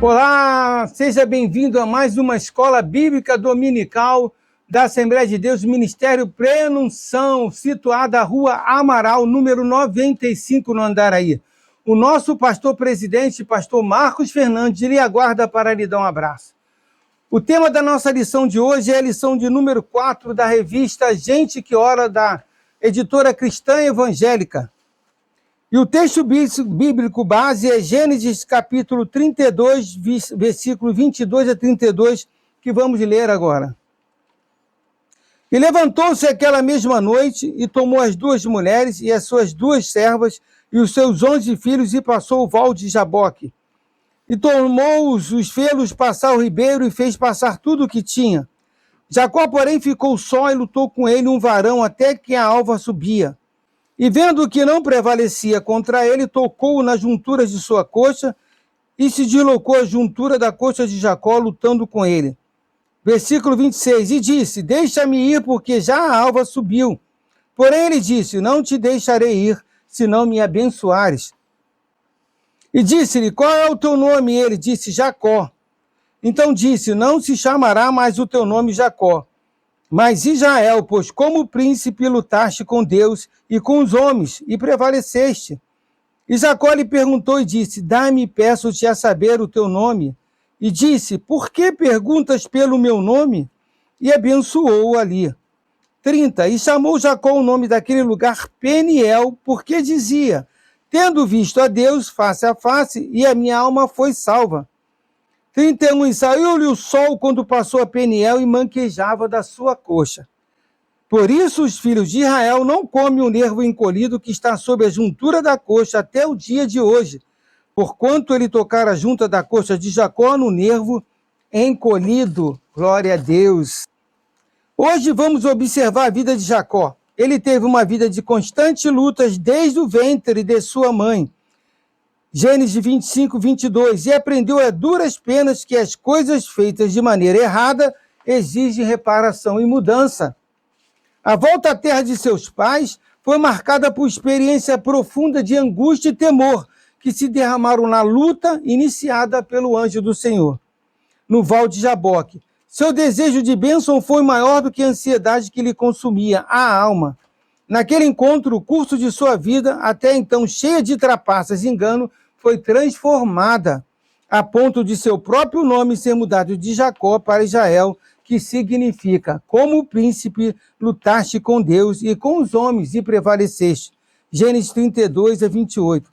Olá, seja bem-vindo a mais uma Escola Bíblica Dominical da Assembleia de Deus, Ministério Prenunção, situada na Rua Amaral, número 95, no Andaraí. O nosso pastor-presidente, pastor Marcos Fernandes, lhe aguarda para lhe dar um abraço. O tema da nossa lição de hoje é a lição de número 4 da revista Gente que Ora, da editora Cristã Evangélica. E o texto bíblico base é Gênesis capítulo 32, versículo 22 a 32, que vamos ler agora. E levantou-se aquela mesma noite e tomou as duas mulheres e as suas duas servas e os seus 11 filhos e passou o val de Jaboque. E tomou os felos passar o ribeiro e fez passar tudo o que tinha. Jacó, porém, ficou só e lutou com ele um varão até que a alva subia. E vendo que não prevalecia contra ele, tocou-o nas junturas de sua coxa e se deslocou a juntura da coxa de Jacó, lutando com ele. Versículo 26, e disse, deixa-me ir, porque já a alva subiu. Porém ele disse, não te deixarei ir, se não me abençoares. E disse-lhe, qual é o teu nome? E ele disse, Jacó. Então disse, não se chamará mais o teu nome Jacó, mas Israel, pois como príncipe lutaste com Deus e com os homens, e prevaleceste. E Jacó lhe perguntou e disse, dá-me, peço-te a saber o teu nome. E disse, por que perguntas pelo meu nome? E abençoou-o ali. 30. E chamou Jacó o nome daquele lugar Peniel, porque dizia, tendo visto a Deus face a face, e a minha alma foi salva. 31. E saiu-lhe o sol quando passou a Peniel e manquejava da sua coxa. Por isso os filhos de Israel não comem o nervo encolhido que está sob a juntura da coxa até o dia de hoje, porquanto ele tocara a junta da coxa de Jacó no nervo encolhido. Glória a Deus. Hoje vamos observar a vida de Jacó. Ele teve uma vida de constantes lutas desde o ventre de sua mãe. Gênesis 25, 22. E aprendeu a duras penas que as coisas feitas de maneira errada exigem reparação e mudança. A volta à terra de seus pais foi marcada por experiência profunda de angústia e temor, que se derramaram na luta iniciada pelo anjo do Senhor, no val de Jaboque. Seu desejo de bênção foi maior do que a ansiedade que lhe consumia a alma. Naquele encontro, o curso de sua vida, até então cheia de trapaças e engano, foi transformada, a ponto de seu próprio nome ser mudado de Jacó para Israel, que significa, como príncipe, lutaste com Deus e com os homens e prevaleceste. Gênesis 32 a 28.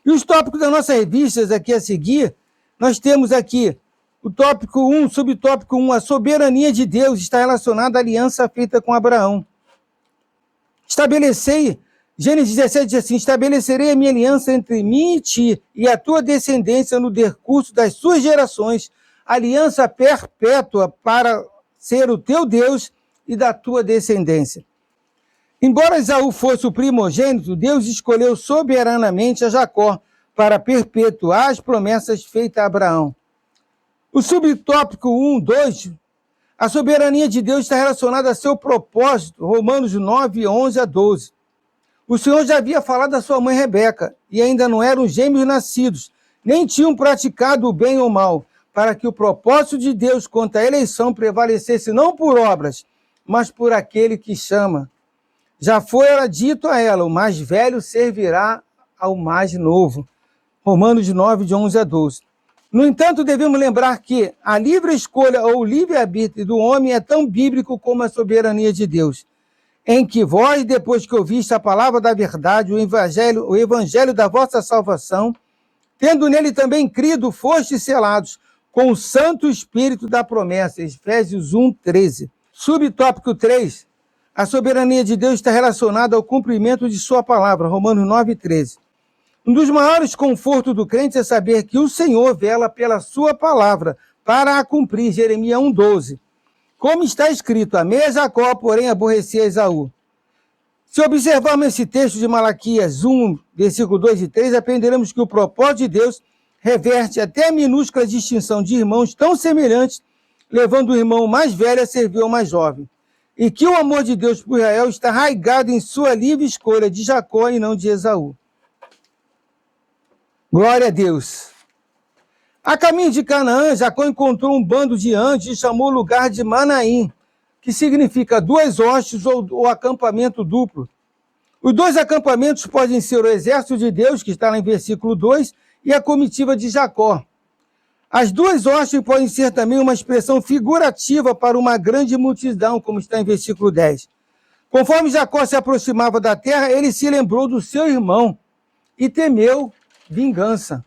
E os tópicos das nossas revistas aqui a seguir, nós temos aqui o tópico 1, subtópico 1, a soberania de Deus está relacionada à aliança feita com Abraão. Gênesis 17 diz assim, estabelecerei a minha aliança entre mim e ti, e a tua descendência no decurso das suas gerações, aliança perpétua para ser o teu Deus e da tua descendência. Embora Esaú fosse o primogênito, Deus escolheu soberanamente a Jacó para perpetuar as promessas feitas a Abraão. O subtópico 1, 2, a soberania de Deus está relacionada a seu propósito, Romanos 9, 11 a 12. O Senhor já havia falado da sua mãe Rebeca, e ainda não eram gêmeos nascidos, nem tinham praticado o bem ou o mal, para que o propósito de Deus quanto à eleição prevalecesse não por obras, mas por aquele que chama. Já fora dito a ela, o mais velho servirá ao mais novo. Romanos 9, de 11 a 12. No entanto, devemos lembrar que a livre escolha ou livre-arbítrio do homem é tão bíblico como a soberania de Deus, em que vós, depois que ouviste a palavra da verdade, o evangelho da vossa salvação, tendo nele também crido, fostes selados com o Santo Espírito da promessa. Efésios 1, 13. Subtópico 3. A soberania de Deus está relacionada ao cumprimento de sua palavra. Romanos 9, 13. Um dos maiores confortos do crente é saber que o Senhor vela pela sua palavra para a cumprir. Jeremias 1, 12. Como está escrito, amei a Jacó, porém aborreci a Esaú. Se observarmos esse texto de Malaquias 1, versículo 2 e 3, aprenderemos que o propósito de Deus reverte até a minúscula distinção de irmãos tão semelhantes, levando o irmão mais velho a servir ao mais jovem. E que o amor de Deus por Israel está arraigado em sua livre escolha de Jacó e não de Esaú. Glória a Deus. A caminho de Canaã, Jacó encontrou um bando de anjos e chamou o lugar de Manaim, que significa duas hostes ou acampamento duplo. Os dois acampamentos podem ser o exército de Deus, que está lá em versículo 2, e a comitiva de Jacó. As duas hostes podem ser também uma expressão figurativa para uma grande multidão, como está em versículo 10. Conforme Jacó se aproximava da terra, ele se lembrou do seu irmão e temeu vingança.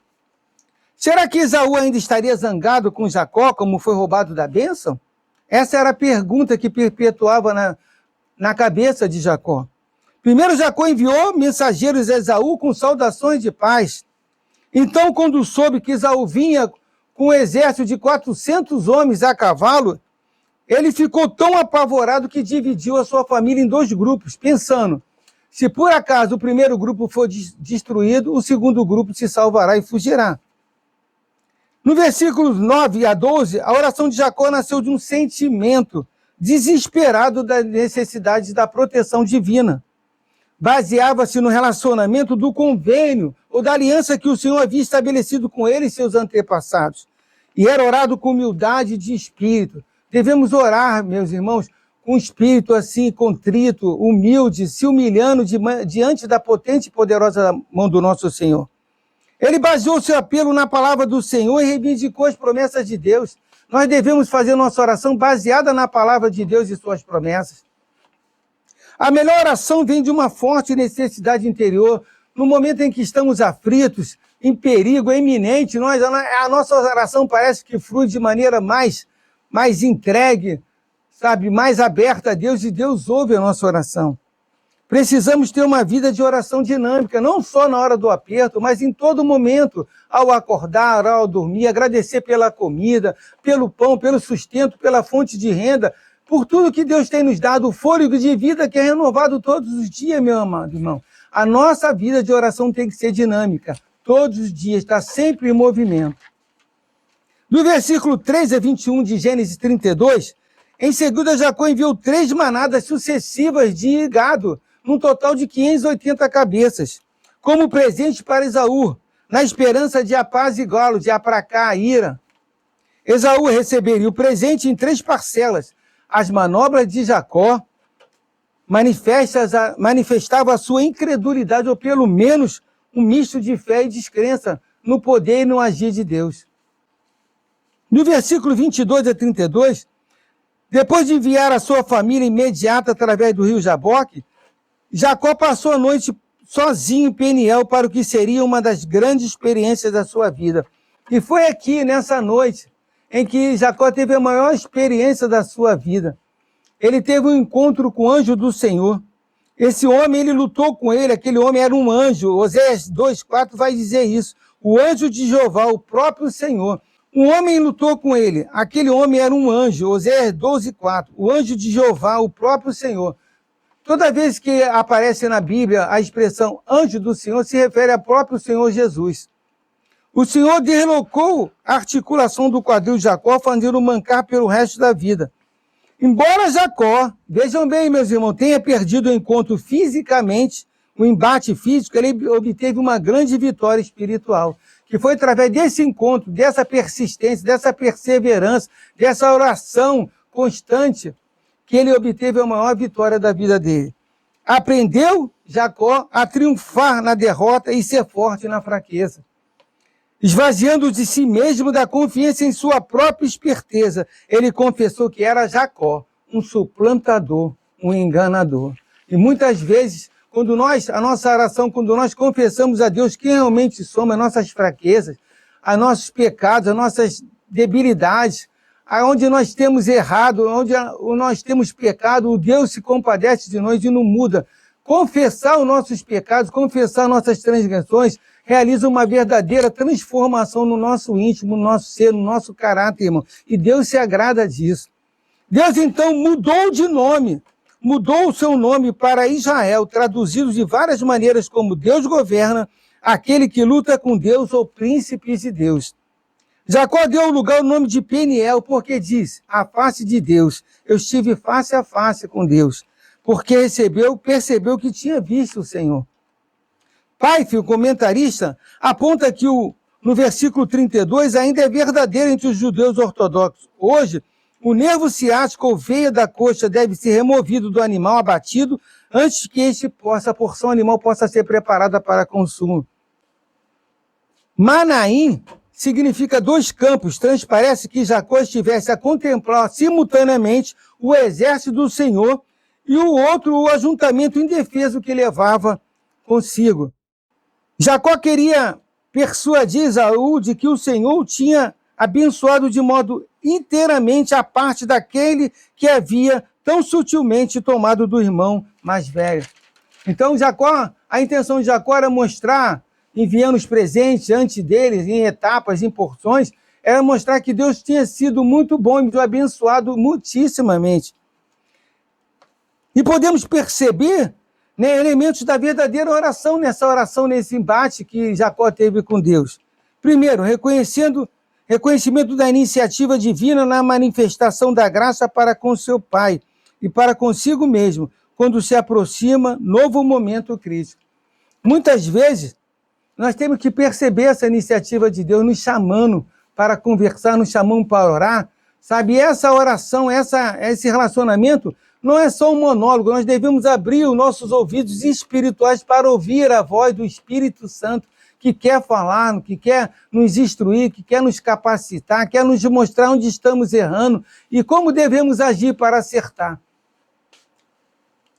Será que Esaú ainda estaria zangado com Jacó, como foi roubado da bênção? Essa era a pergunta que perpetuava na cabeça de Jacó. Primeiro, Jacó enviou mensageiros a Esaú com saudações de paz. Então, quando soube que Esaú vinha com um exército de 400 homens a cavalo, ele ficou tão apavorado que dividiu a sua família em dois grupos, pensando, se por acaso o primeiro grupo for destruído, o segundo grupo se salvará e fugirá. No versículo 9 a 12, a oração de Jacó nasceu de um sentimento desesperado das necessidades da proteção divina. Baseava-se no relacionamento do convênio ou da aliança que o Senhor havia estabelecido com ele e seus antepassados. E era orado com humildade de espírito. Devemos orar, meus irmãos, com espírito assim, contrito, humilde, se humilhando diante da potente e poderosa mão do nosso Senhor. Ele baseou seu apelo na palavra do Senhor e reivindicou as promessas de Deus. Nós devemos fazer nossa oração baseada na palavra de Deus e suas promessas. A melhor oração vem de uma forte necessidade interior. No momento em que estamos aflitos, em perigo iminente, a nossa oração parece que flui de maneira mais entregue, sabe, mais aberta a Deus, e Deus ouve a nossa oração. Precisamos ter uma vida de oração dinâmica, não só na hora do aperto, mas em todo momento, ao acordar, ao dormir, agradecer pela comida, pelo pão, pelo sustento, pela fonte de renda, por tudo que Deus tem nos dado, o fôlego de vida que é renovado todos os dias, meu amado irmão. A nossa vida de oração tem que ser dinâmica, todos os dias, está sempre em movimento. Do versículo 3 a 21 de Gênesis 32, em seguida Jacó enviou 3 manadas sucessivas de gado, num total de 580 cabeças, como presente para Esaú, na esperança de apaziguá-lo, de aplacar a ira. Esaú receberia o presente em 3 parcelas. As manobras de Jacó manifestavam a sua incredulidade, ou pelo menos um misto de fé e descrença no poder e no agir de Deus. No versículo 22 a 32, depois de enviar a sua família imediata através do rio Jaboque, Jacó passou a noite sozinho em Peniel para o que seria uma das grandes experiências da sua vida. E foi aqui, nessa noite, em que Jacó teve a maior experiência da sua vida. Ele teve um encontro com o anjo do Senhor. Esse homem, ele lutou com ele, aquele homem era um anjo. Oséias 2,4 vai dizer isso. O anjo de Jeová, o próprio Senhor. Um homem lutou com ele, aquele homem era um anjo. Oséias 12,4. O anjo de Jeová, o próprio Senhor. Toda vez que aparece na Bíblia a expressão anjo do Senhor, se refere ao próprio Senhor Jesus. O Senhor deslocou a articulação do quadril de Jacó, fazendo-o mancar pelo resto da vida. Embora Jacó, vejam bem, meus irmãos, tenha perdido o encontro fisicamente, o embate físico, ele obteve uma grande vitória espiritual, que foi através desse encontro, dessa persistência, dessa perseverança, dessa oração constante, que ele obteve a maior vitória da vida dele. Aprendeu, Jacó, a triunfar na derrota e ser forte na fraqueza. Esvaziando de si mesmo da confiança em sua própria esperteza, ele confessou que era Jacó, um suplantador, um enganador. E muitas vezes, a nossa oração, quando nós confessamos a Deus quem realmente somos, as nossas fraquezas, os nossos pecados, as nossas debilidades, aonde nós temos errado, onde nós temos pecado, o Deus se compadece de nós e não muda. Confessar os nossos pecados, confessar nossas transgressões, realiza uma verdadeira transformação no nosso íntimo, no nosso ser, no nosso caráter, irmão. E Deus se agrada disso. Deus, então, mudou de nome, mudou o seu nome para Israel, traduzido de várias maneiras como Deus governa, aquele que luta com Deus ou príncipes de Deus. Jacó deu ao lugar o nome de Peniel, porque diz, a face de Deus, eu estive face a face com Deus, porque percebeu que tinha visto o Senhor. Paif, o comentarista, aponta que o no versículo 32, ainda é verdadeira entre os judeus ortodoxos. Hoje, o nervo ciático ou veia da coxa deve ser removido do animal abatido antes que essa porção animal possa ser preparada para consumo. Manaim significa 2 campos. Transparece que Jacó estivesse a contemplar simultaneamente o exército do Senhor e o outro, o ajuntamento indefeso que levava consigo. Jacó queria persuadir Esaú de que o Senhor tinha abençoado de modo inteiramente a parte daquele que havia tão sutilmente tomado do irmão mais velho. Então, a intenção de Jacó era mostrar, enviando os presentes antes deles, em etapas, em porções, era mostrar que Deus tinha sido muito bom e abençoado muitíssimamente. E podemos perceber, né, elementos da verdadeira oração, nesse embate que Jacó teve com Deus. Primeiro, reconhecimento da iniciativa divina na manifestação da graça para com seu pai e para consigo mesmo, quando se aproxima novo momento crítico. Muitas vezes, nós temos que perceber essa iniciativa de Deus nos chamando para conversar, nos chamando para orar, sabe? E essa oração, esse relacionamento não é só um monólogo, nós devemos abrir os nossos ouvidos espirituais para ouvir a voz do Espírito Santo, que quer falar, que quer nos instruir, que quer nos capacitar, quer nos mostrar onde estamos errando e como devemos agir para acertar.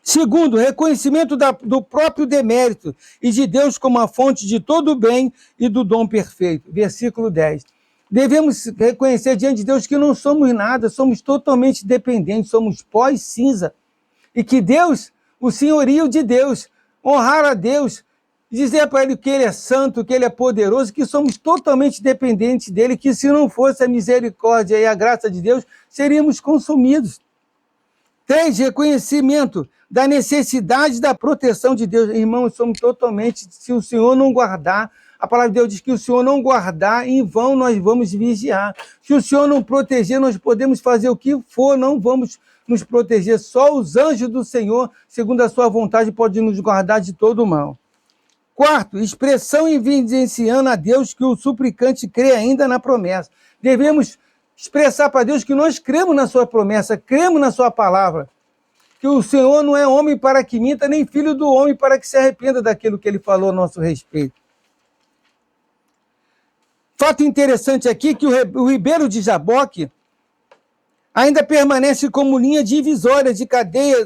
Segundo, reconhecimento do próprio demérito e de Deus como a fonte de todo o bem e do dom perfeito. Versículo 10. Devemos reconhecer diante de Deus que não somos nada, somos totalmente dependentes, somos pó e cinza. E que Deus, o senhorio de Deus, honrar a Deus, dizer para Ele que Ele é santo, que Ele é poderoso, que somos totalmente dependentes dEle, que se não fosse a misericórdia e a graça de Deus, seríamos consumidos. 3, reconhecimento da necessidade da proteção de Deus. Irmãos, somos totalmente, se o Senhor não guardar, a palavra de Deus diz que o Senhor não guardar, em vão nós vamos vigiar. Se o Senhor não proteger, nós podemos fazer o que for, não vamos nos proteger. Só os anjos do Senhor, segundo a sua vontade, podem nos guardar de todo o mal. 4, expressão evidenciando a Deus que o suplicante crê ainda na promessa. Devemos expressar para Deus que nós cremos na sua promessa, cremos na sua palavra, que o Senhor não é homem para que minta, nem filho do homem para que se arrependa daquilo que Ele falou a nosso respeito. Fato interessante aqui que o Ribeiro de Jaboque ainda permanece como linha divisória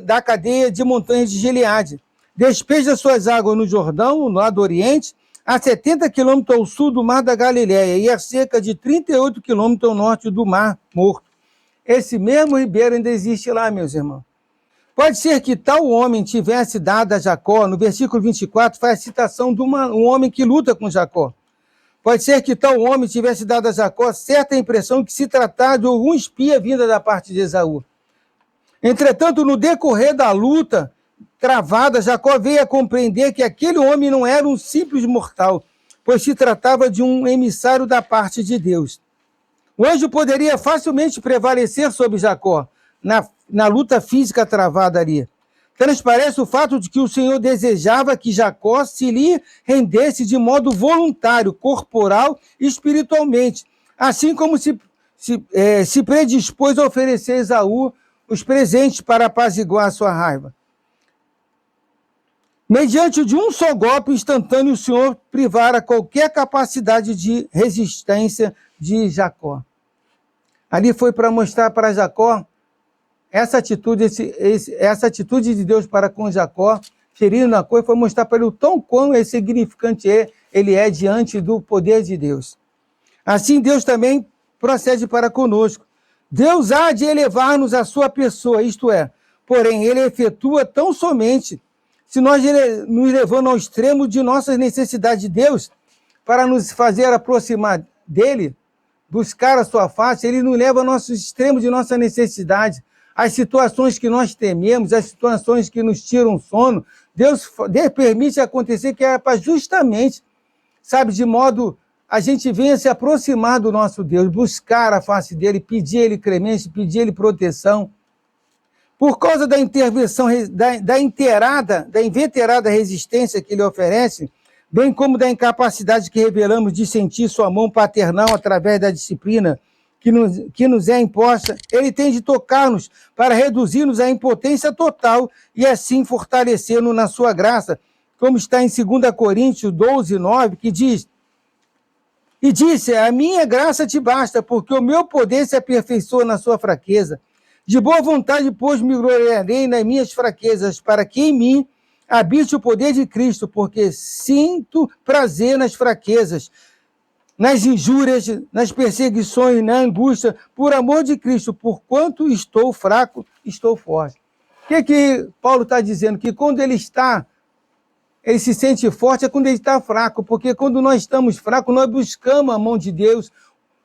da cadeia de montanhas de Gileade. Despeja suas águas no Jordão, no lado oriente, a 70 quilômetros ao sul do Mar da Galileia e a cerca de 38 quilômetros ao norte do Mar Morto. Esse mesmo ribeiro ainda existe lá, meus irmãos. Pode ser que tal homem tivesse dado a Jacó, no versículo 24, faz a citação de um homem que luta com Jacó. Pode ser que tal homem tivesse dado a Jacó certa impressão que se tratava de algum espia vinda da parte de Esaú. Entretanto, no decorrer da luta travada, Jacó veio a compreender que aquele homem não era um simples mortal, pois se tratava de um emissário da parte de Deus. O anjo poderia facilmente prevalecer sobre Jacó na luta física travada ali. Transparece o fato de que o Senhor desejava que Jacó se lhe rendesse de modo voluntário, corporal e espiritualmente, assim como se predispôs a oferecer a Esaú os presentes para apaziguar a sua raiva. Mediante de um só golpe instantâneo, o Senhor privara qualquer capacidade de resistência de Jacó. Ali foi para mostrar para Jacó essa atitude de Deus para com Jacó, ferindo a coisa, foi mostrar para ele o tão quão insignificante ele é diante do poder de Deus. Assim, Deus também procede para conosco. Deus há de elevar-nos à sua pessoa, isto é, porém, Ele efetua tão somente se nós nos levando ao extremo de nossas necessidades de Deus, para nos fazer aproximar dEle, buscar a sua face, Ele nos leva ao nosso extremo de nossa necessidade. As situações que nós tememos, as situações que nos tiram o sono, Deus permite acontecer que é para justamente, sabe, de modo a gente venha se aproximar do nosso Deus, buscar a face dEle, pedir a Ele clemência, pedir a Ele proteção. Por causa da intervenção, da inveterada resistência que Ele oferece, bem como da incapacidade que revelamos de sentir sua mão paternal através da disciplina que nos é imposta, ele tem de tocar-nos para reduzir-nos à impotência total e assim fortalecer-nos na sua graça, como está em 2 Coríntios 12, 9, que diz: e disse, a minha graça te basta, porque o meu poder se aperfeiçoa na sua fraqueza. De boa vontade, pois, me gloriarei nas minhas fraquezas, para que em mim habite o poder de Cristo, porque sinto prazer nas fraquezas, nas injúrias, nas perseguições, na angústia, por amor de Cristo, porquanto estou fraco, estou forte. O que Paulo está dizendo? Que quando ele se sente forte é quando ele está fraco, porque quando nós estamos fracos, nós buscamos a mão de Deus,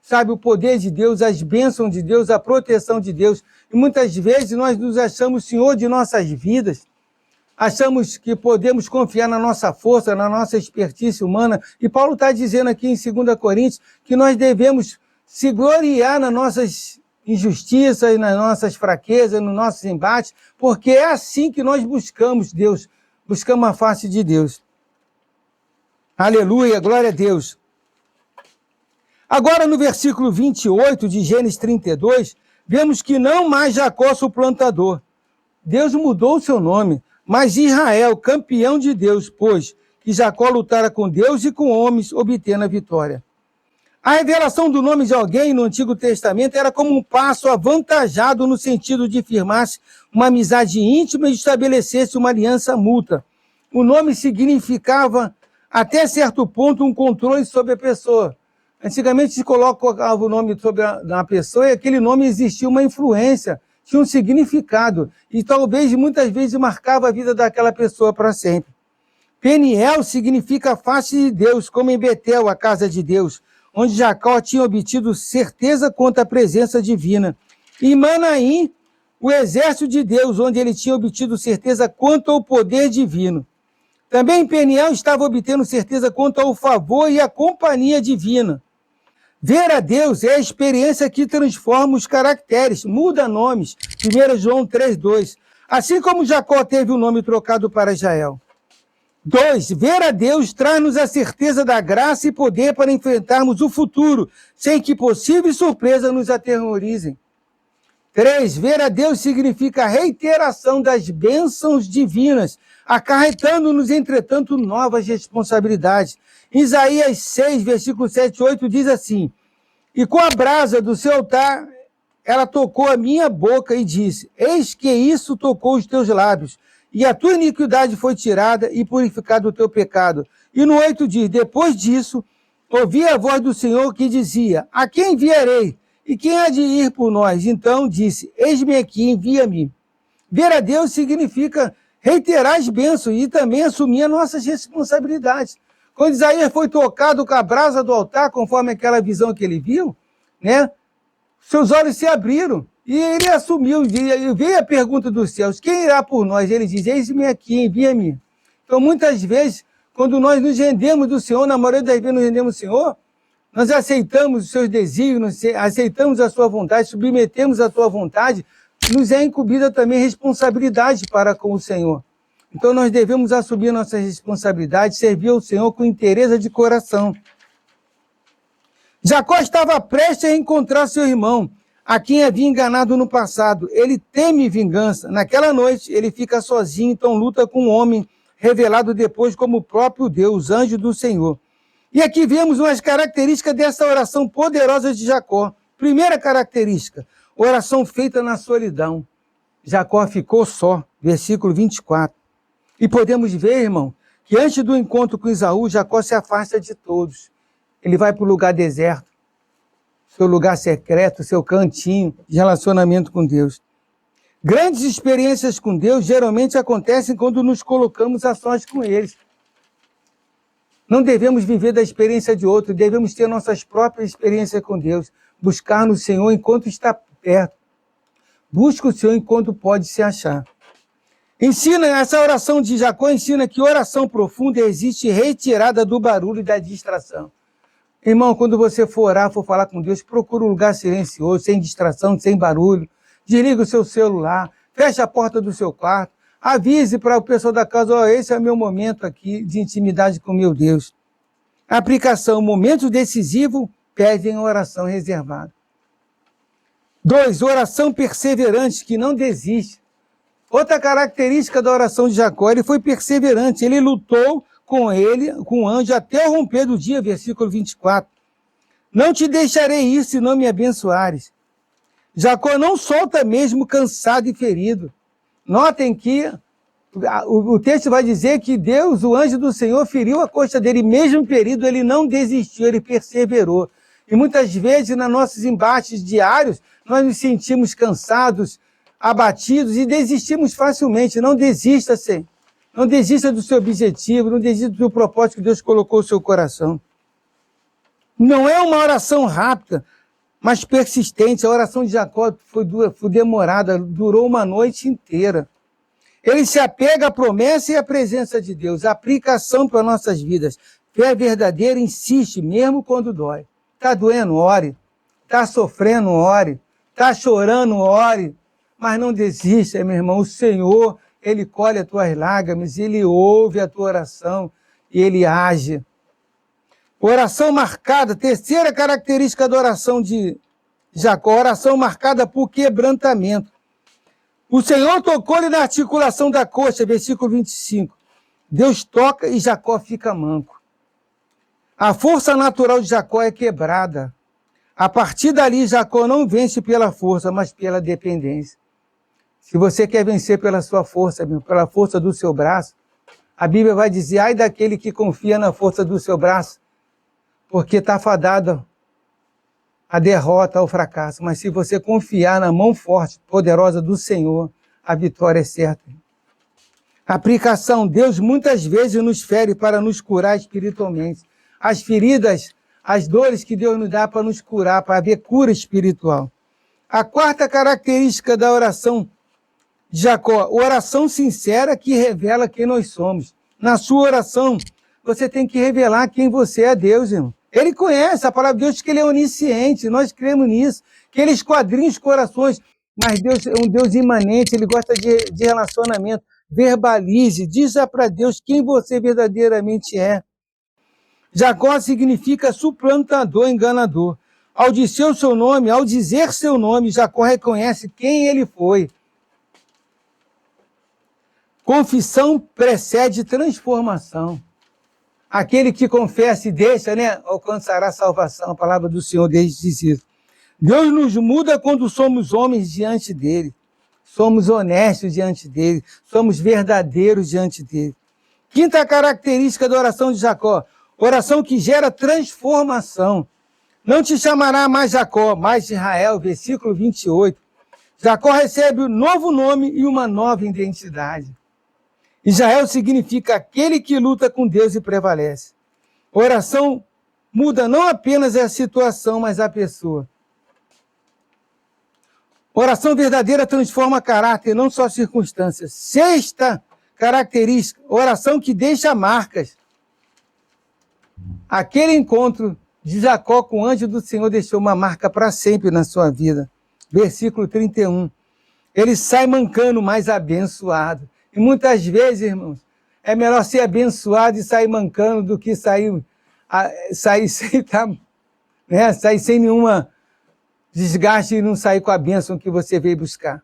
sabe, o poder de Deus, as bênçãos de Deus, a proteção de Deus. E muitas vezes nós nos achamos Senhor de nossas vidas, achamos que podemos confiar na nossa força, na nossa expertise humana. E Paulo está dizendo aqui em 2 Coríntios que nós devemos se gloriar nas nossas injustiças, nas nossas fraquezas, nos nossos embates, porque é assim que nós buscamos Deus, buscamos a face de Deus. Aleluia, glória a Deus. Agora, no versículo 28 de Gênesis 32, vemos que não mais Jacó suplantador. Deus mudou o seu nome, mas Israel, campeão de Deus, pois que Jacó lutara com Deus e com homens, obtendo a vitória. A revelação do nome de alguém no Antigo Testamento era como um passo avantajado no sentido de firmar-se uma amizade íntima e estabelecer-se uma aliança mútua. O nome significava, até certo ponto, um controle sobre a pessoa. Antigamente se colocava o nome sobre a pessoa e aquele nome existia uma influência, tinha um significado e talvez muitas vezes marcava a vida daquela pessoa para sempre. Peniel significa face de Deus, como em Betel, a casa de Deus, onde Jacó tinha obtido certeza quanto à presença divina. E Manaim, o exército de Deus, onde ele tinha obtido certeza quanto ao poder divino. Também Peniel estava obtendo certeza quanto ao favor e à companhia divina. Ver a Deus é a experiência que transforma os caracteres, muda nomes. 1 João 3,2. Assim como Jacó teve o nome trocado para Israel. 2. Ver a Deus traz-nos a certeza da graça e poder para enfrentarmos o futuro, sem que possíveis surpresas nos aterrorizem. 3. Ver a Deus significa a reiteração das bênçãos divinas, acarretando-nos, entretanto, novas responsabilidades. Isaías 6, versículo 7 e 8 diz assim: e com a brasa do seu altar, ela tocou a minha boca e disse, eis que isso tocou os teus lábios, e a tua iniquidade foi tirada e purificado o teu pecado. E no 8 diz, depois disso, ouvi a voz do Senhor que dizia, a quem enviarei? E quem há de ir por nós? Então disse, eis-me aqui, envia-me. Ver a Deus significa reiterar as bênçãos e também assumir as nossas responsabilidades. Quando Isaías foi tocado com a brasa do altar, conforme aquela visão que ele viu, né? Seus olhos se abriram e ele assumiu. E veio a pergunta dos céus, quem irá por nós? Ele diz, eis-me aqui, envia-me. Então, muitas vezes, quando nós nos rendemos do Senhor, na maioria das vezes nos rendemos do Senhor, nós aceitamos os seus desígnios, aceitamos a sua vontade, submetemos a tua vontade, nos é incumbida também responsabilidade para com o Senhor. Então nós devemos assumir nossas responsabilidades, servir ao Senhor com interesse de coração. Jacó estava prestes a encontrar seu irmão, a quem havia enganado no passado. Ele teme vingança. Naquela noite ele fica sozinho, então luta com um homem revelado depois como o próprio Deus, anjo do Senhor. E aqui vemos umas características dessa oração poderosa de Jacó. Primeira característica, oração feita na solidão. Jacó ficou só, versículo 24. E podemos ver, irmão, que antes do encontro com Esaú, Jacó se afasta de todos. Ele vai para o lugar deserto, seu lugar secreto, seu cantinho de relacionamento com Deus. Grandes experiências com Deus geralmente acontecem quando nos colocamos a sós com eles. Não devemos viver da experiência de outro, devemos ter nossas próprias experiências com Deus, buscar no Senhor enquanto está perto. Busca o Senhor enquanto pode se achar. Essa oração de Jacó ensina que oração profunda existe retirada do barulho e da distração. Irmão, quando você for orar, for falar com Deus, procura um lugar silencioso, sem distração, sem barulho. Desliga o seu celular, fecha a porta do seu quarto, Avise para o pessoal da casa, ó, esse é o meu momento aqui de intimidade com meu Deus. Aplicação, momentos decisivos pedem oração reservada. 2, oração perseverante, que não desiste. Outra característica da oração de Jacó, ele foi perseverante, ele lutou com o anjo, até o romper do dia, versículo 24. Não te deixarei ir se não me abençoares. Jacó não solta mesmo cansado e ferido. Notem que o texto vai dizer que Deus, o anjo do Senhor, feriu a costa dele, mesmo ferido, ele não desistiu, ele perseverou. E muitas vezes, nos nossos embates diários, nós nos sentimos cansados, abatidos e desistimos facilmente. Não desista, Senhor. Não desista do seu objetivo, não desista do propósito que Deus colocou no seu coração. Não é uma oração rápida, mas persistente. A oração de Jacó foi demorada, durou uma noite inteira. Ele se apega à promessa e à presença de Deus, a aplicação para nossas vidas. Fé verdadeira insiste, mesmo quando dói. Está doendo, ore. Está sofrendo, ore. Está chorando, ore. Mas não desista, meu irmão. O Senhor, Ele colhe as tuas lágrimas, Ele ouve a tua oração e Ele age. Oração marcada, terceira característica da oração de Jacó, oração marcada por quebrantamento. O Senhor tocou-lhe na articulação da coxa, versículo 25. Deus toca e Jacó fica manco. A força natural de Jacó é quebrada. A partir dali, Jacó não vence pela força, mas pela dependência. Se você quer vencer pela sua força, pela força do seu braço, a Bíblia vai dizer, ai daquele que confia na força do seu braço, porque está fadado a derrota, ao fracasso. Mas se você confiar na mão forte, poderosa do Senhor, a vitória é certa. Aplicação, Deus muitas vezes nos fere para nos curar espiritualmente. As feridas, as dores que Deus nos dá para nos curar, para haver cura espiritual. A quarta característica da oração de Jacó, oração sincera que revela quem nós somos. Na sua oração, você tem que revelar quem você é a Deus, irmão. Ele conhece, a palavra de Deus diz que Ele é onisciente, nós cremos nisso, que Ele esquadrinha os corações, mas Deus é um Deus imanente, Ele gosta de relacionamento. Verbalize, diza para Deus quem você verdadeiramente é. Jacó significa suplantador, enganador. Ao dizer o seu nome, ao dizer seu nome, Jacó reconhece quem ele foi. Confissão precede transformação. Aquele que confessa e deixa, alcançará salvação. A palavra do Senhor diz isso. Deus nos muda quando somos homens diante dele. Somos honestos diante dele. Somos verdadeiros diante dele. Quinta característica da oração de Jacó. Oração que gera transformação. Não te chamará mais Jacó, mais Israel, versículo 28. Jacó recebe um novo nome e uma nova identidade. Israel significa aquele que luta com Deus e prevalece. Oração muda não apenas a situação, mas a pessoa. Oração verdadeira transforma caráter, não só circunstâncias. Sexta característica, oração que deixa marcas. Aquele encontro de Jacó com o anjo do Senhor deixou uma marca para sempre na sua vida. Versículo 31. Ele sai mancando, mas abençoado. E muitas vezes, irmãos, é melhor ser abençoado e sair mancando do que sair sem nenhuma desgaste e não sair com a bênção que você veio buscar.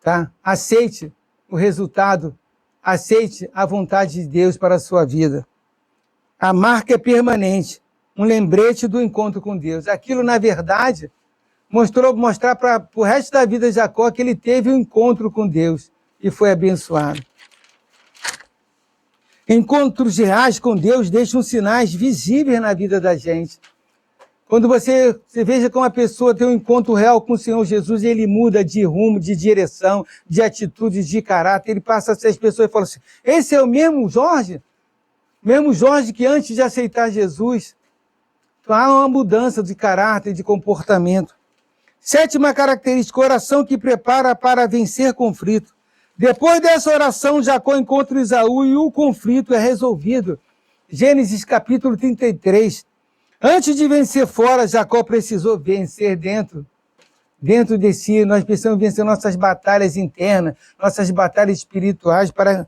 Tá? Aceite o resultado, aceite a vontade de Deus para a sua vida. A marca é permanente, um lembrete do encontro com Deus. Aquilo, na verdade, mostrar para o resto da vida de Jacó que ele teve um encontro com Deus e foi abençoado. Encontros reais com Deus deixam sinais visíveis na vida da gente. Quando você veja como a pessoa tem um encontro real com o Senhor Jesus, ele muda de rumo, de direção, de atitude, de caráter. Ele passa a ser as pessoas e fala assim, esse é o mesmo Jorge? Mesmo Jorge que antes de aceitar Jesus. Então, há uma mudança de caráter, de comportamento. Sétima característica, oração que prepara para vencer conflito. Depois dessa oração, Jacó encontra Esaú e o conflito é resolvido. Gênesis capítulo 33. Antes de vencer fora, Jacó precisou vencer dentro. dentro de si. Nós precisamos vencer nossas batalhas internas, nossas batalhas espirituais para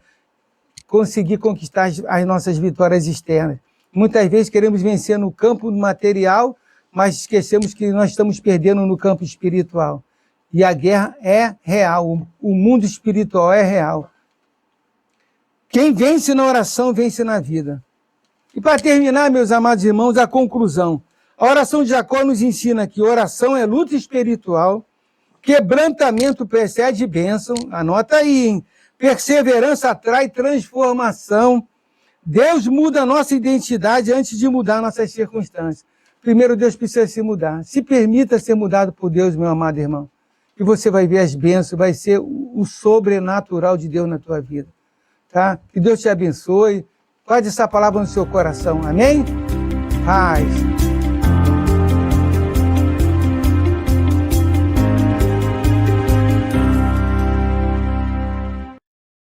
conseguir conquistar as nossas vitórias externas. Muitas vezes queremos vencer no campo material, mas esquecemos que nós estamos perdendo no campo espiritual. E a guerra é real, o mundo espiritual é real. Quem vence na oração, vence na vida. E para terminar, meus amados irmãos, a conclusão. A oração de Jacó nos ensina que oração é luta espiritual, quebrantamento precede bênção, anota aí, hein? Perseverança atrai transformação. Deus muda a nossa identidade antes de mudar nossas circunstâncias. Primeiro, Deus precisa se mudar. Se permita ser mudado por Deus, meu amado irmão. E você vai ver as bênçãos, vai ser o sobrenatural de Deus na tua vida. Tá? Que Deus te abençoe. Guarde essa palavra no seu coração. Amém? Paz.